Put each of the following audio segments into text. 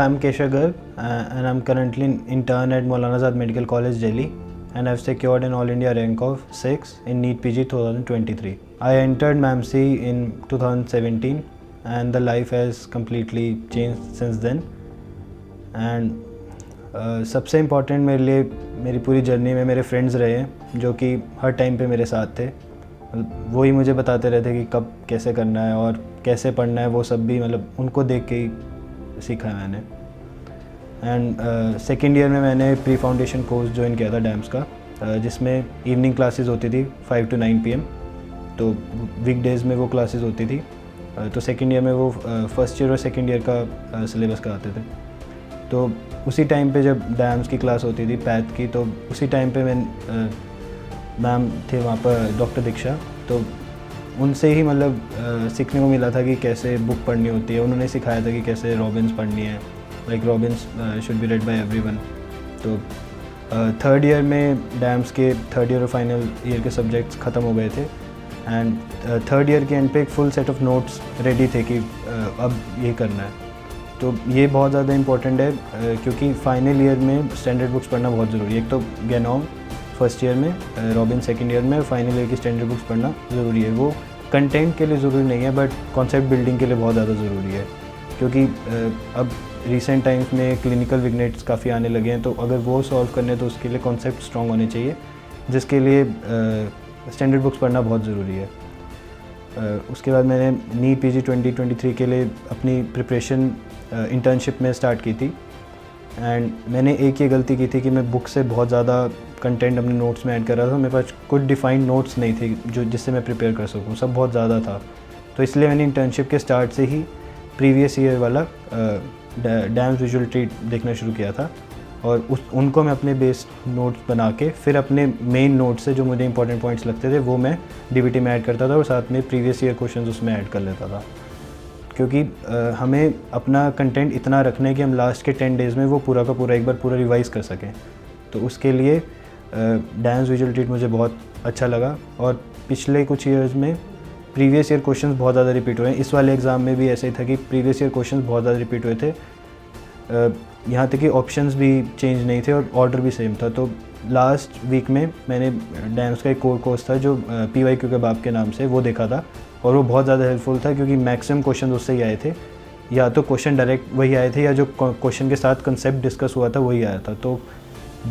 I'm Keshav Garg, and I'm currently an intern at Maulana Azad Medical College, Delhi, and I've secured an All India rank of 6 in NEET PG 2023. I entered MAMC in 2017, and the life has completely changed since then. And सबसे important मेरे लिए मेरी पूरी journey में मेरे friends रहे हैं जो कि हर टाइम पे मेरे साथ थे। वो ही मुझे बताते रहते कि कब कैसे करना है और कैसे पढ़ना है, वो सब भी मतलब उनको देख के ही सीखा है मैंने। एंड सेकेंड ईयर में मैंने प्री फाउंडेशन कोर्स ज्वाइन किया था डैम्स का, जिसमें इवनिंग क्लासेस होती थी 5 to 9 PM, तो वीक डेज़ में वो क्लासेस होती थी। तो सेकेंड ईयर में वो फर्स्ट ईयर और सेकेंड ईयर का सिलेबस कराते थे। तो उसी टाइम पे जब डैम्स की क्लास होती थी पैथ की, तो उसी टाइम पे मैं मैम थे वहाँ पर डॉक्टर दीक्षा, तो उनसे ही मतलब सीखने को मिला था कि कैसे बुक पढ़नी होती है। उन्होंने सिखाया था कि कैसे रॉबिन्स पढ़नी है, like Robbins should be read by everyone. तो थर्ड ईयर में डैम्स के थर्ड ईयर और फाइनल ईयर के सब्जेक्ट्स ख़त्म हो गए थे, एंड थर्ड ईयर के एंड पे एक full set of notes ready थे कि अब ये करना है। तो ये बहुत ज़्यादा इंपॉर्टेंट है क्योंकि फाइनल ईयर में स्टैंडर्ड बुक्स पढ़ना बहुत ज़रूरी है। एक तो गैनॉम फर्स्ट ईयर में, रॉबिन सेकेंड ईयर में, और फाइनल ईयर की स्टैंडर्ड बुक्स पढ़ना ज़रूरी है। वो कंटेंट के लिए ज़रूरी नहीं है, बट कॉन्सेप्ट बिल्डिंग के लिए बहुत ज़्यादा ज़रूरी है, क्योंकि अब रिसेंट टाइम्स में क्लिनिकल विग्नेट्स काफ़ी आने लगे हैं। तो अगर वो सॉल्व करने तो उसके लिए कॉन्सेप्ट स्ट्रॉन्ग होने चाहिए, जिसके लिए स्टैंडर्ड बुक्स पढ़ना बहुत ज़रूरी है। उसके बाद मैंने नीट PG 2023 के लिए अपनी प्रिपरेशन इंटर्नशिप में स्टार्ट की थी। एंड मैंने एक ये गलती की थी कि मैं बुक से बहुत ज़्यादा कंटेंट अपने नोट्स में ऐड कर रहा था। मेरे पास कुछ डिफाइंड नोट्स नहीं थे जो जिससे मैं प्रिपेयर कर सकूँ, सब बहुत ज़्यादा था। तो इसलिए मैंने इंटर्नशिप के स्टार्ट से ही प्रीवियस ईयर वाला डैम्स विजुअल ट्रीट देखना शुरू किया था, और उनको मैं अपने बेस नोट्स बना के फिर अपने मेन नोट्स से जो मुझे इंपॉर्टेंट पॉइंट्स लगते थे वो मैं DBT में ऐड करता था, और साथ में प्रीवियस ईयर क्वेश्चंस उसमें ऐड कर लेता था। क्योंकि हमें अपना कंटेंट इतना रखना है कि हम लास्ट के 10 डेज़ में वो पूरा का पूरा एक बार पूरा रिवाइज़ कर सकें। तो उसके लिए डैम्स विजुअल ट्रीट मुझे बहुत अच्छा लगा, और पिछले कुछ ईयर्स में प्रीवियस ईयर क्वेश्चंस बहुत ज़्यादा रिपीट हुए हैं। इस वाले एग्ज़ाम में भी ऐसे ही था कि प्रीवियस ईयर क्वेश्चंस बहुत ज़्यादा रिपीट हुए थे, यहाँ तक कि ऑप्शंस भी चेंज नहीं थे और ऑर्डर भी सेम था। तो लास्ट वीक में मैंने डैम्स का एक कोर कोर्स था जो PYQ के बाप के नाम से, वो देखा था, और वो बहुत ज़्यादा हेल्पफुल था क्योंकि मैक्सिमम क्वेश्चन उससे ही आए थे। या तो क्वेश्चन डायरेक्ट वही आए थे, या जो क्वेश्चन के साथ कंसेप्ट डिस्कस हुआ था वही आया था। तो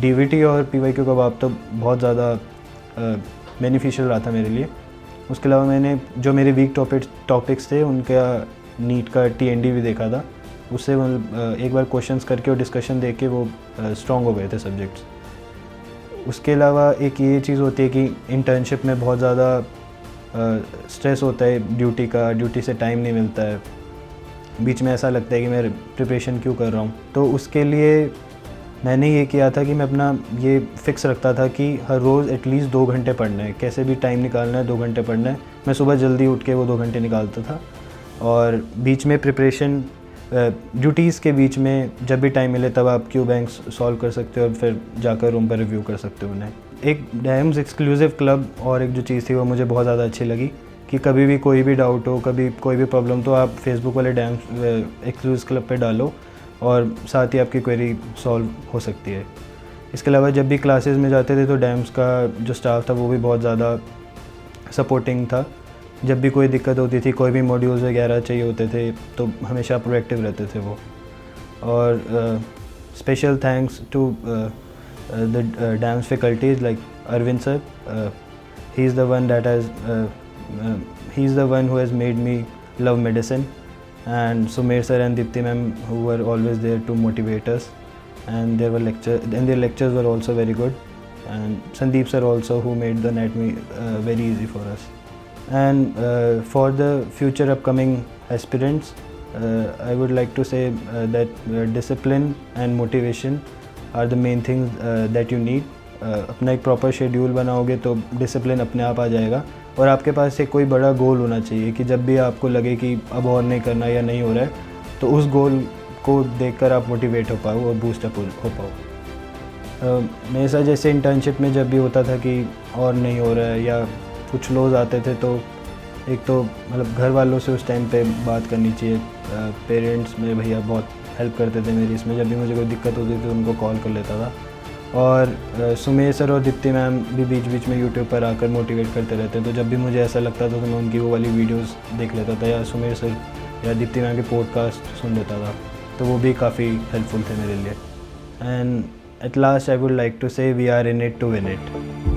DBT और PYQ का बाप तो बहुत ज़्यादा बेनिफिशियल रहा था मेरे लिए। उसके अलावा मैंने जो मेरे वीक टॉपिक्स थे उनका नीट का TND भी देखा था। उससे मतलब एक बार क्वेश्चंस करके और डिस्कशन देख के वो स्ट्रॉन्ग हो गए थे सब्जेक्ट्स। उसके अलावा एक ये चीज़ होती है कि इंटर्नशिप में बहुत ज़्यादा स्ट्रेस होता है ड्यूटी से टाइम नहीं मिलता है। बीच में ऐसा लगता है कि मैं प्रिपरेशन क्यों कर रहा हूँ। तो उसके लिए मैंने ये किया था कि मैं अपना ये फ़िक्स रखता था कि हर रोज़ एटलीस्ट 2 घंटे पढ़ना है, कैसे भी टाइम निकालना है, 2 घंटे पढ़ना है। मैं सुबह जल्दी उठ के वो 2 घंटे निकालता था, और बीच में प्रिपरेशन ड्यूटीज़ के बीच में जब भी टाइम मिले तब आप क्यू बैंक्स सॉल्व कर सकते हो और फिर जाकर रूम पर रिव्यू कर सकते हो उन्हें। एक डैम्स एक्सक्लूसिव क्लब और एक जो चीज़ थी वो मुझे बहुत ज़्यादा अच्छी लगी कि कभी भी कोई भी डाउट हो, कभी कोई भी प्रॉब्लम, तो आप फेसबुक वाले डैम्स एक्सक्लूसिव क्लब पे डालो और साथ ही आपकी क्वेरी सॉल्व हो सकती है। इसके अलावा जब भी क्लासेस में जाते थे तो डैम्स का जो स्टाफ था वो भी बहुत ज़्यादा सपोर्टिंग था। जब भी कोई दिक्कत होती थी, कोई भी मॉड्यूल्स वगैरह चाहिए होते थे, तो हमेशा प्रोएक्टिव रहते थे वो। और special thanks to the DAMS faculties like Arvind sir, he is the one who has made me love medicine, and Sumer sir and Dipti ma'am who were always there to motivate us, and their lectures were also very good, and Sandeep sir also who made the anatomy very easy for us. And for the future upcoming aspirants, I would like to say that discipline and motivation are the main things that you need. अपना एक proper schedule बनाओगे तो discipline अपने आप आ जाएगा, और आपके पास एक कोई बड़ा गोल होना चाहिए कि जब भी आपको लगे कि अब और नहीं करना या नहीं हो रहा है, तो उस गोल को देखकर आप मोटिवेट हो पाओ और बूस्टअप हो पाओ। मेरे साथ जैसे इंटर्नशिप में जब भी होता था कि और नहीं हो रहा है या कुछ लोग आते थे, तो एक तो मतलब घर वालों से उस टाइम पे बात करनी चाहिए। पेरेंट्स मेरे भैया बहुत हेल्प करते थे मेरी इसमें। जब भी मुझे कोई दिक्कत होती थी तो उनको कॉल कर लेता था। और सुमेश सर और दीप्ति मैम भी बीच बीच में यूट्यूब पर आकर मोटिवेट करते रहते हैं, तो जब भी मुझे ऐसा लगता था तो मैं उनकी वो वाली वीडियोस देख लेता था या सुमेश सर या दीप्ति मैम के पॉडकास्ट सुन लेता था, तो वो भी काफ़ी हेल्पफुल थे मेरे लिए। And at last I would like to say we are in it to win it.